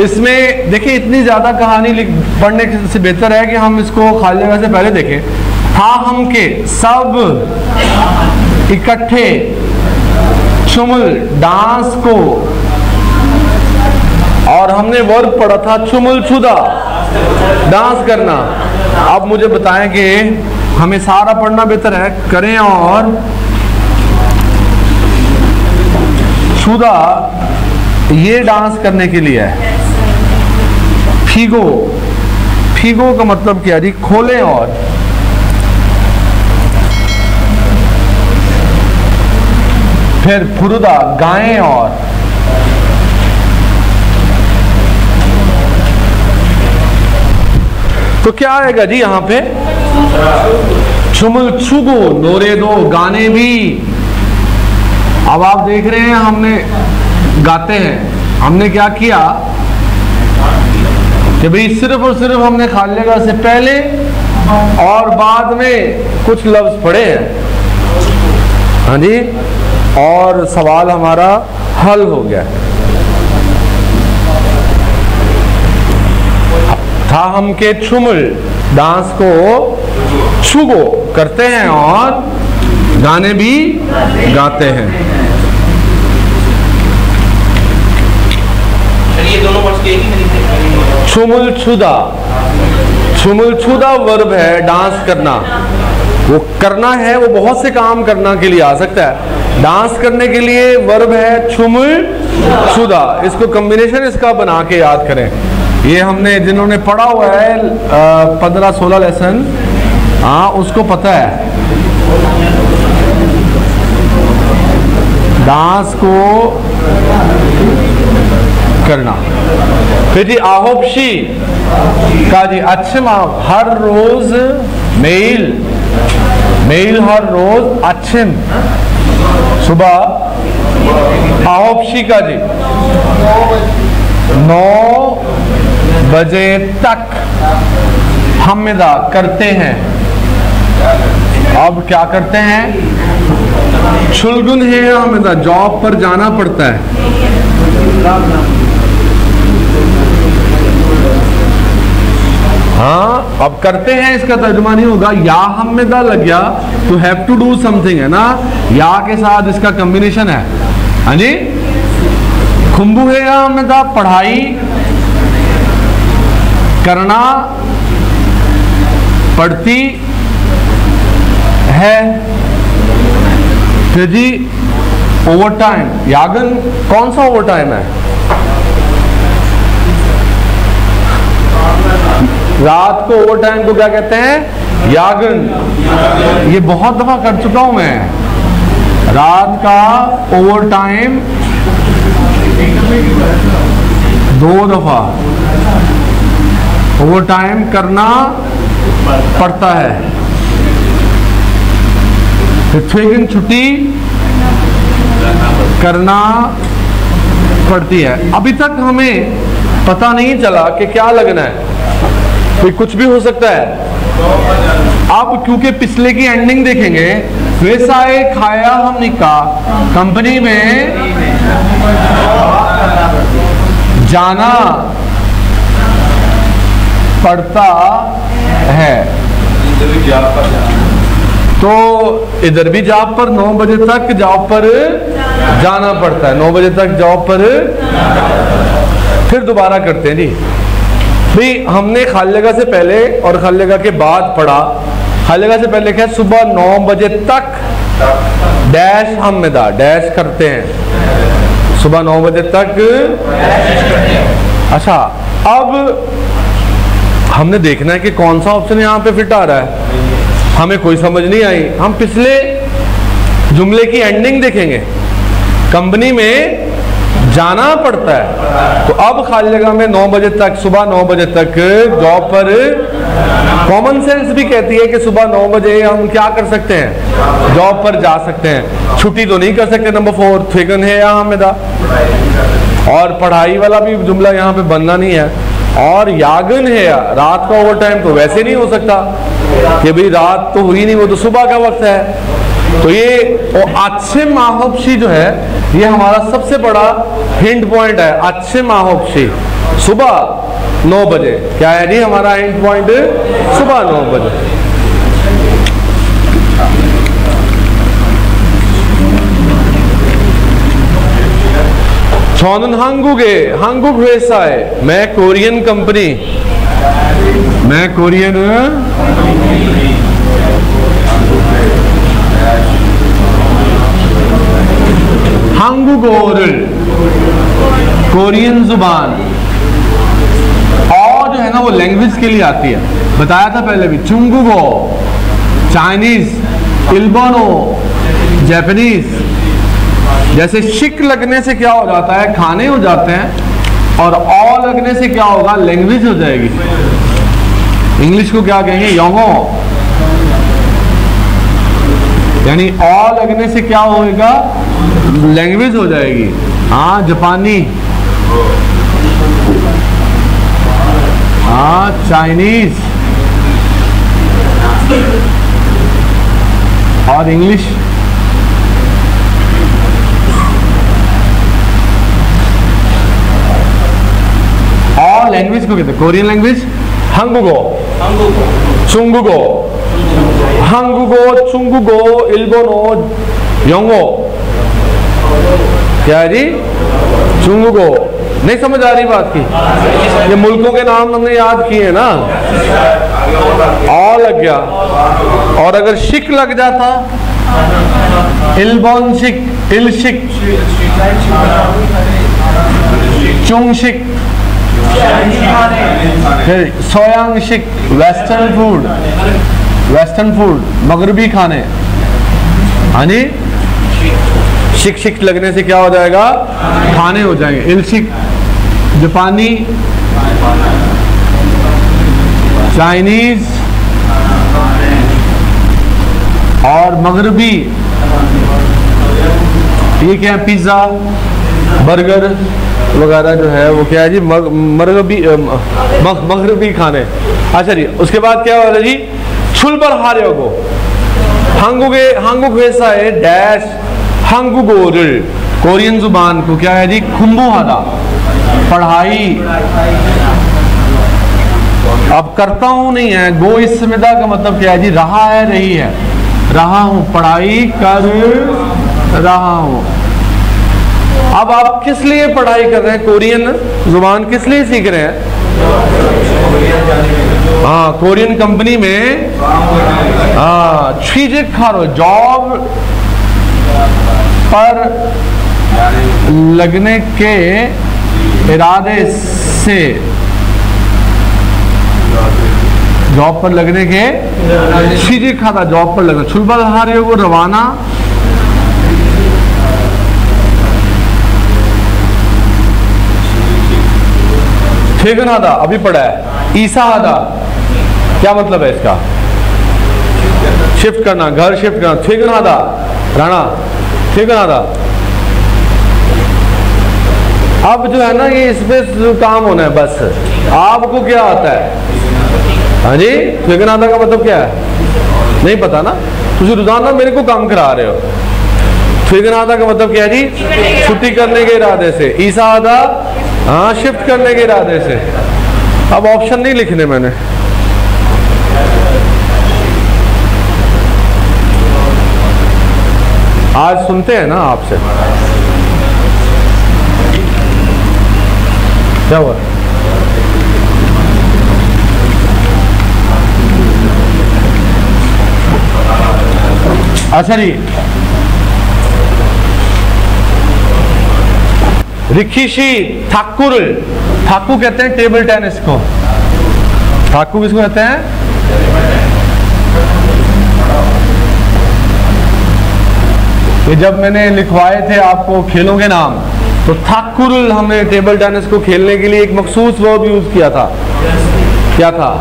इसमें देखिए इतनी ज्यादा कहानी पढ़ने से बेहतर है कि हम इसको खाली जगह से पहले देखें। था हम के सब इकट्ठे चुमुल डांस को, और हमने वर्ब पढ़ा था चुमुल छुदा डांस करना। अब मुझे बताएं कि हमें सारा पढ़ना बेहतर है, करें और छुदा ये डांस करने के लिए है। फीगो, फीगो का मतलब क्या जी? खोलें और, फिर फुरुदा गाएं और, तो क्या आएगा जी यहां पे? चुमुल छुगो नोरे दो गाने भी। अब आप देख रहे हैं हमने गाते हैं, हमने क्या किया कि भाई सिर्फ और सिर्फ हमने खाली जगह से पहले और बाद में कुछ लफ्ज पढ़े हैं। हाँ जी, और सवाल हमारा हल हो गया। था हम के चुमुल डांस को छुगो करते हैं और गाने भी गाते हैं। ये दोनों वर्ड्स के ही चुमुल छुदा, चुमुल छुदा वर्ब है डांस करना। वो करना है, वो बहुत से काम करना के लिए आ सकता है। डांस करने के लिए वर्ब है चुमुल छुदा। इसको कॉम्बिनेशन इसका बना के याद करें। ये हमने जिन्होंने पढ़ा हुआ है 15-16 लेसन, हाँ उसको पता है। डांस को करना। फिर जी आहोपशी का जी अच्छे हर रोज मेल, मेल हर रोज अच्छे सुबह आहोपशी का जी 9 बजे तक हमेदा करते हैं। अब क्या करते हैं? शुल्गुन है हमेदा, जॉब पर जाना पड़ता है। हाँ, अब करते हैं इसका तर्जुमा नहीं होगा, या हमेदा लग गया तो हैव टू डू समथिंग है ना, या के साथ इसका कॉम्बिनेशन है। हाँ जी, खुम्बू है या हमेदा पढ़ाई करना पड़ती है। फिर जी ओवर टाइम, यागन कौन सा ओवर टाइम है? रात को ओवर टाइम को क्या कहते हैं? यागन। ये बहुत दफा कर चुका हूं मैं। रात का ओवर टाइम 2 दफा ओवर टाइम करना पड़ता है। फिर छुट्टी करना पड़ती है। अभी तक हमें पता नहीं चला कि क्या लगना है, कोई कुछ भी हो सकता है। अब क्योंकि पिछले की एंडिंग देखेंगे, वैसा खाया हमने का कंपनी में जाना पड़ता है, तो इधर भी जॉब पर 9 बजे तक जॉब पर जाना पड़ता है। 9 बजे तक जॉब पर। फिर दोबारा करते हैं जी भाई, हमने खाली जगह से पहले और खाली जगह के बाद पढ़ा। खाली जगह से पहले क्या? सुबह 9 बजे तक डैश हमेदा डैश करते हैं। सुबह 9 बजे तक। अच्छा, अब हमने देखना है कि कौन सा ऑप्शन यहाँ पे फिट आ रहा है। हमें कोई समझ नहीं आई, हम पिछले जुमले की एंडिंग देखेंगे। कंपनी में जाना पड़ता है, तो अब खाली जगह में 9 बजे तक, सुबह 9 बजे तक जॉब पर। कॉमन सेंस भी कहती है कि सुबह 9 बजे हम क्या कर सकते हैं? जॉब पर जा सकते हैं। छुट्टी तो नहीं कर सकते। नंबर 4 थेगन है यहाँ हमेदा, और पढ़ाई वाला भी जुमला यहाँ पे बनना नहीं है। और यागन है, रात का ओवर टाइम तो वैसे नहीं हो सकता कि भाई रात तो हुई नहीं, वो तो सुबह का वक्त है। तो ये अच्छे माहोपशी जो है ये हमारा सबसे बड़ा हिंट पॉइंट है। अच्छे माहोपशी सुबह 9 बजे, क्या है जी हमारा हिंट पॉइंट? सुबह 9 बजे। 저는 한국 회사에, मैं कोरियन कंपनी, मैं कोरियन 한국어를, कोरियन जुबान, और जो है ना वो लैंग्वेज के लिए आती है, बताया था पहले भी। चुंगुगो चाइनीज, इल्बोनो जापानीज। जैसे शिक लगने से क्या हो जाता है? खाने हो जाते हैं, और ऑ लगने से क्या होगा? लैंग्वेज हो जाएगी। इंग्लिश को क्या कहेंगे? योंगो। यानी ऑ लगने से क्या होगा? लैंग्वेज हो जाएगी। हाँ, जापानी, हाँ चाइनीज, और इंग्लिश। और लैंग्वेज को कहते हैं कोरियन लैंग्वेज 한국어, 중국어, 한국어, 중국어, 일본어, 영어। क्या है जी? चुंगुगो। नहीं समझ आ रही बात की? ये मुल्कों के नाम हमने याद किए ना, ऑ लग गया, और अगर शिक लग जाता, इल्बोन शिक, इलशिक, चुंगशिक, फिर सोयांगशिक, वेस्टर्न फूड, वेस्टर्न फूड, मगरबी खाने। हाँ जी, शिक शिक लगने से क्या हो जाएगा? खाने हो जाएंगे। इलशिक जापानी, चाइनीज, और मगरबी। ये क्या है? पिज्जा, बर्गर वगैरह जो है वो क्या है जी? मगरबी खाने। अच्छा जी, उसके बाद क्या हो रहा है जी? छुलबर हार्योगो, 한국 회사에 डैश 한국어를, कोरियन जुबान को क्या है जी? खुम्बुहादा, पढ़ाई। अब करता हूं नहीं है, गो इस्मिदा का मतलब क्या है जी? रहा है, रही है, रहा हूं, पढ़ाई कर रहा हूं। अब आप किस लिए पढ़ाई कर रहे हैं? कोरियन जुबान किस लिए सीख रहे हैं? हाँ, कोरियन कंपनी में 취직 खारो, जॉब पर लगने के इरादे से, जॉब पर लगने के, 취직 खाता, जॉब पर लगना। 출발하려 को रवाना, 퇴근하다 अभी पढ़ा है। ईसाहादा क्या मतलब है इसका? शिफ्ट करना, घर शिफ्ट करना। 퇴근하다 राणा, 퇴근하다। अब जो है ना ये इस पे काम होना है बस। आपको क्या आता है? हाँ जी, 퇴근하다 का मतलब क्या है? नहीं पता ना? तुझे रोजाना मेरे को काम करा रहे हो। 퇴근하다 का मतलब क्या है जी? छुट्टी करने के इरादे से। ईसाहादा, हाँ शिफ्ट करने के इरादे से। अब ऑप्शन नहीं लिखने मैंने। आज सुनते हैं ना आपसे। क्या हुआ? अच्छा जी, रिखिशी ठाकुर, ठाकू कहते हैं टेबल टेनिस को। ठाकू किसको कहते हैं? ये जब मैंने लिखवाए थे आपको खेलों के नाम, तो ठाकुर हमने टेबल टेनिस को खेलने के लिए एक मखसूस वर्ब यूज किया था। क्या था?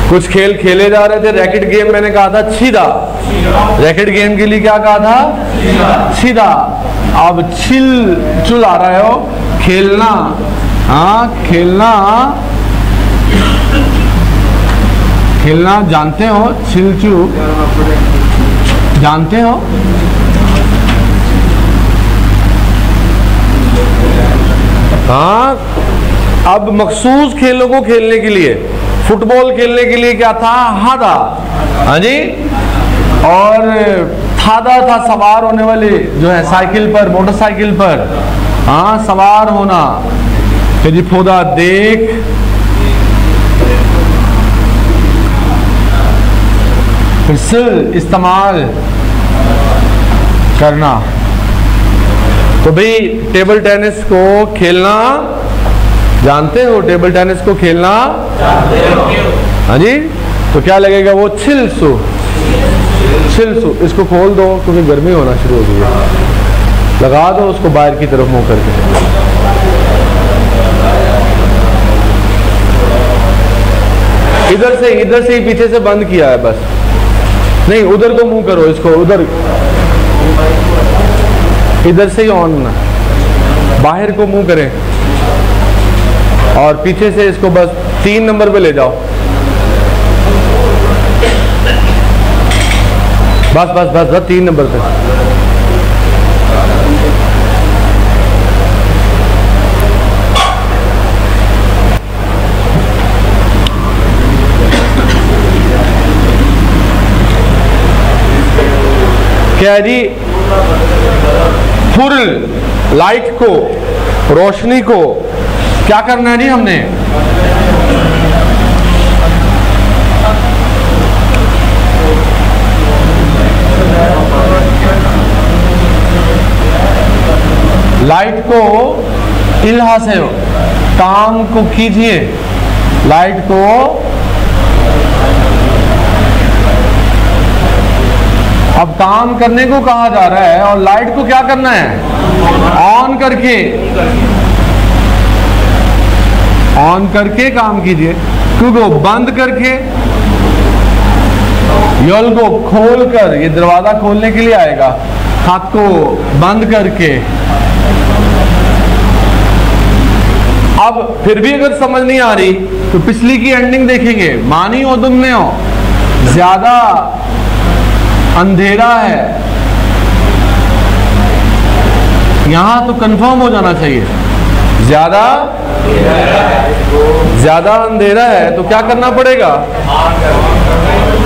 कुछ खेल खेले जा रहे थे, रैकेट गेम मैंने कहा था छीदा। रैकेट गेम के लिए क्या कहा था? छीदा। अब चुल आ रहा हो, खेलना। हाँ, खेलना, खेलना जानते हो? छिलचू जानते हो? हाँ, अब मखसूस खेलों को खेलने के लिए, फुटबॉल खेलने के लिए क्या था? हादा। हाँ जी, और थादा था सवार होने वाले, जो है साइकिल पर, मोटरसाइकिल पर, हाँ, सवार होना। फिर जी फोदा देख, फिर सिल इस्तेमाल करना। तो भाई टेबल टेनिस को खेलना जानते हो? टेबल टेनिस को खेलना जानते हो? हाँ जी, तो क्या लगेगा? वो छिलसु, छिलसु। इसको खोल दो क्योंकि गर्मी होना शुरू हो गई है। लगा दो उसको बाहर की तरफ मुंह करके। इधर से ही पीछे से बंद किया है बस। नहीं, उधर को मुंह करो इसको, उधर, इधर से ही ऑन ना, बाहर को मुंह करें और पीछे से इसको बस 3 नंबर पे ले जाओ। बस बस बस बस 3 नंबर पे। क्या जी? फुल लाइट को, रोशनी को क्या करना है जी हमने? लाइट को इल्हा से काम को कीजिए। लाइट को अब काम करने को कहा जा रहा है और लाइट को क्या करना है? ऑन करके काम कीजिए। क्योंकि बंद करके, यल को खोल कर, ये दरवाजा खोलने के लिए आएगा, हाथ को बंद करके। अब फिर भी अगर समझ नहीं आ रही तो पिछली की एंडिंग देखेंगे। मानी हो तुमने हो, ज्यादा अंधेरा है, यहां तो कंफर्म हो जाना चाहिए। ज्यादा अंधेरा है तो क्या करना पड़ेगा?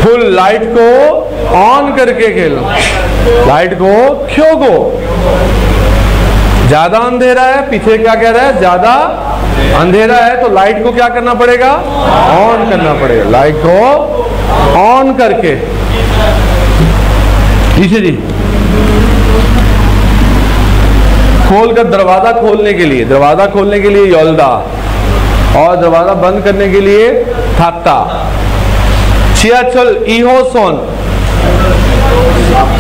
फुल लाइट को ऑन करके खेलना। लाइट को क्यों को? ज्यादा अंधेरा है, पीछे क्या कह रहा है? ज्यादा अंधेरा है तो लाइट को क्या करना पड़ेगा? ऑन करना पड़ेगा। लाइट को ऑन करके। पीछे जी खोल कर, दरवाजा खोलने के लिए, दरवाजा खोलने के लिए योल्दा और दरवाजा बंद करने के लिए थाता। छियाचल इहोसन,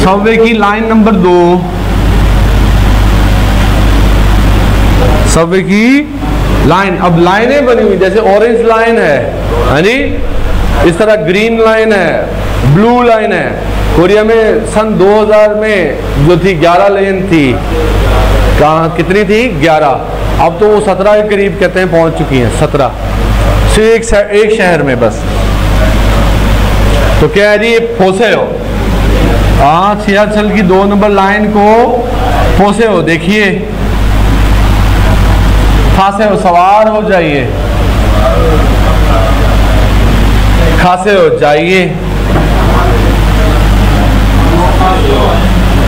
सबवे की लाइन नंबर 2, सबवे की लाइन। अब लाइनें बनी हुई, जैसे ऑरेंज लाइन है, हाँ जी, इस तरह ग्रीन लाइन है, ब्लू लाइन है। कोरिया में सन 2000 में जो थी 11 लेन थी, कहाँ कितनी थी? 11। अब तो वो 17 के करीब कहते हैं पहुंच चुकी हैं, 17 सिर्फ एक शहर में बस। तो क्या है जी? फोसे हो, हाँ, छियाचल की 2 नंबर लाइन को फोसे हो। देखिए, खासे हो, सवार हो जाइए, खासे हो जाइए,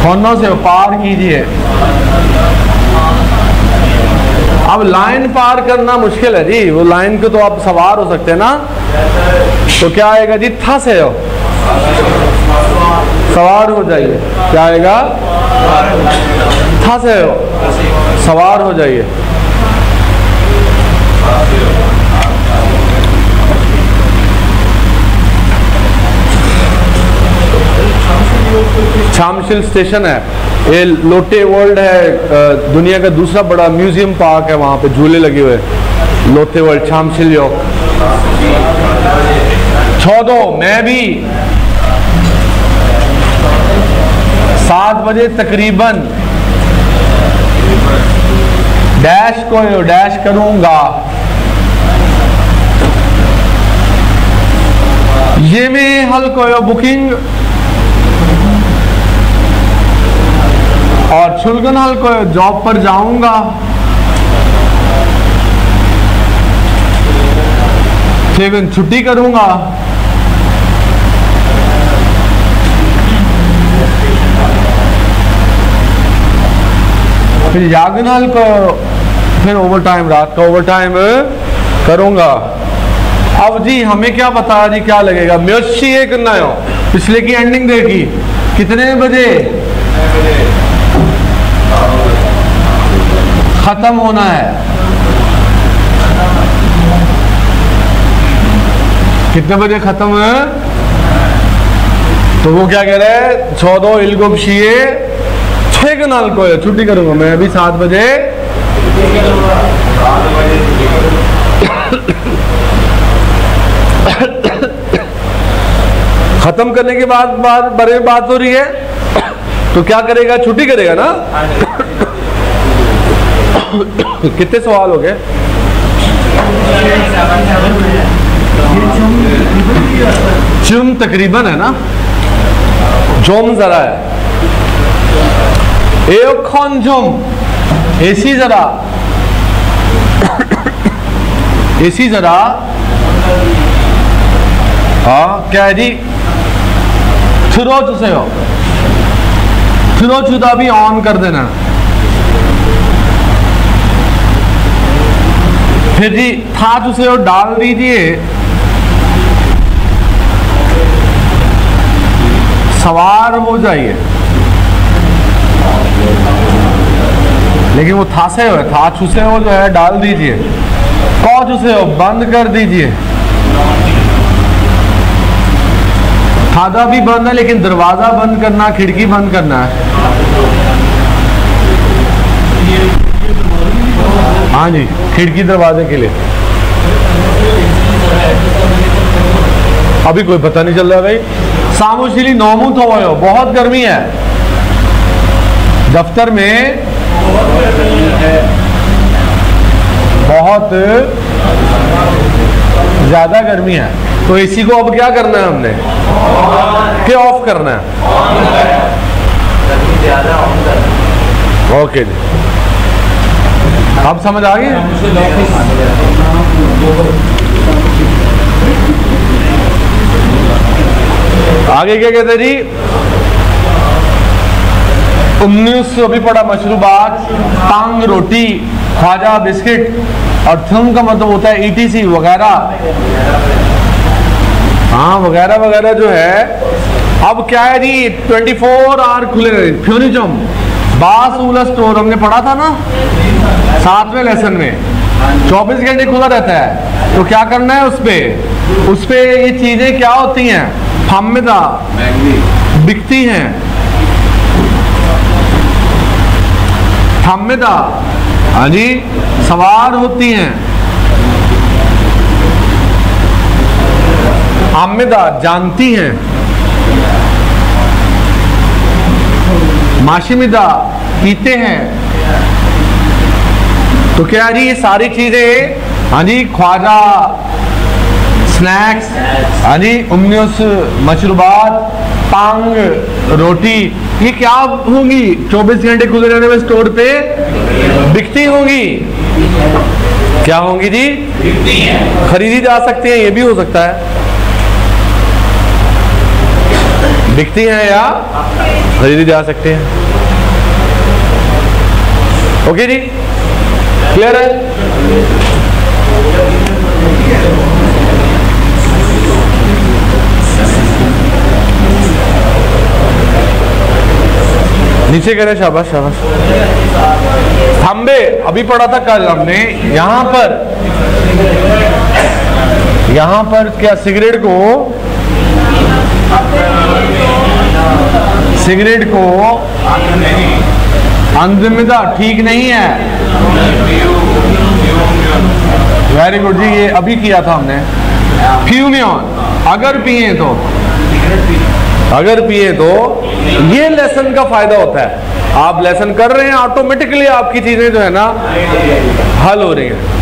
खोनों से पार कीजिए। अब लाइन पार करना मुश्किल है जी, वो लाइन को तो आप सवार हो सकते हैं ना। तो क्या आएगा जी? था से हो, सवार हो जाइए। क्या आएगा? था से हो, सवार हो जाइए। शामशिल स्टेशन है, ये लोटे वर्ल्ड है, दुनिया का दूसरा बड़ा म्यूजियम पार्क है, वहाँ पे झूले लगे हुए। लोटे वर्ल्ड शामशिल योग। 14 मैं भी 7 बजे तकरीबन डैश को डैश करूंगा। ये में हल को बुकिंग और छुलगन हल को जॉब पर जाऊंगा, फिर छुट्टी करूंगा, फिर यागनल को फिर ओवर टाइम, रात का ओवर टाइम करूंगा। अब जी हमें क्या पता जी क्या लगेगा। म्योशी ये करना है, पिछले की एंडिंग देखी कितने बजे खत्म होना है, कितने बजे खत्म है। तो वो क्या कह रहे हैं, 14 इलगोबशिए 6 कनाल को है, छुट्टी करूंगा मैं अभी 7 बजे। खत्म करने के बाद बारे में बात हो रही है, तो क्या करेगा, छुट्टी करेगा ना। कितने सवाल हो गए? चुम तकरीबन है ना, जोम जरा है, एखन जोम एसी जरा, एसी जरा। हाँ क्या है जी, थ्रो चुसे हो, थ्रो चुदा भी ऑन कर देना। फिर जी था चुसे हो डाल दीजिए, सवार हो जाइए। लेकिन वो था से हो, था चुसे हो जो है डाल दीजिए, कौ चुसे हो बंद कर दीजिए। थादा भी बंद है, लेकिन दरवाजा बंद करना, खिड़की बंद करना है। हाँ जी, खिड़की दरवाजे के लिए अभी कोई पता नहीं चल रहा भाई। सामुशीली नौमूत हो, बहुत गर्मी है दफ्तर में, बहुत ज्यादा गर्मी है। तो एसी को अब क्या करना है हमने, क्या ऑफ करना है। ओके जी, अब समझ आ गई। आगे क्या कहते जी, 19 अभी पड़ा मशरूबात, टांग रोटी, ख्वाजा बिस्किट और थम का मतलब होता है ETC वगैरह। हाँ वगैरह वगैरह जो है। अब क्या है जी, 24 आवर खुले रहे। फ्यूनिचम बासूला स्टोर हमने पढ़ा था ना 7वें लेसन में, 24 घंटे खुला रहता है। तो क्या करना है, उस पे ये चीजें क्या होती हैं, फामिदा बिकती हैं, फामिदा हाँ जी सवार होती हैं, आमिदा जानती हैं, माशिमिदा पीते हैं। तो क्या जी ये सारी चीजें, हाँ जी ख्वाजा स्नैक्स, हाँ जी उम्नियस मशरूबात, टांग रोटी, ये क्या होंगी 24 घंटे खुले रहने में स्टोर पे बिकती होंगी। क्या होंगी जी, खरीदी जा सकती हैं, ये भी हो सकता है बिकती हैं या खरीदी जा सकते हैं। ओके जी, क्लियर है। नीचे करें, शाबाश शाबाश। थंबे अभी पढ़ा था कल हमने, यहां पर क्या सिगरेट को अंदमिदा ठीक नहीं है। वेरी गुड जी, ये अभी किया था हमने। फ्यूमियन अगर पिए तो ये लेसन का फायदा होता है। आप लेसन कर रहे हैं, ऑटोमेटिकली आपकी चीजें जो है ना हल हो रही हैं।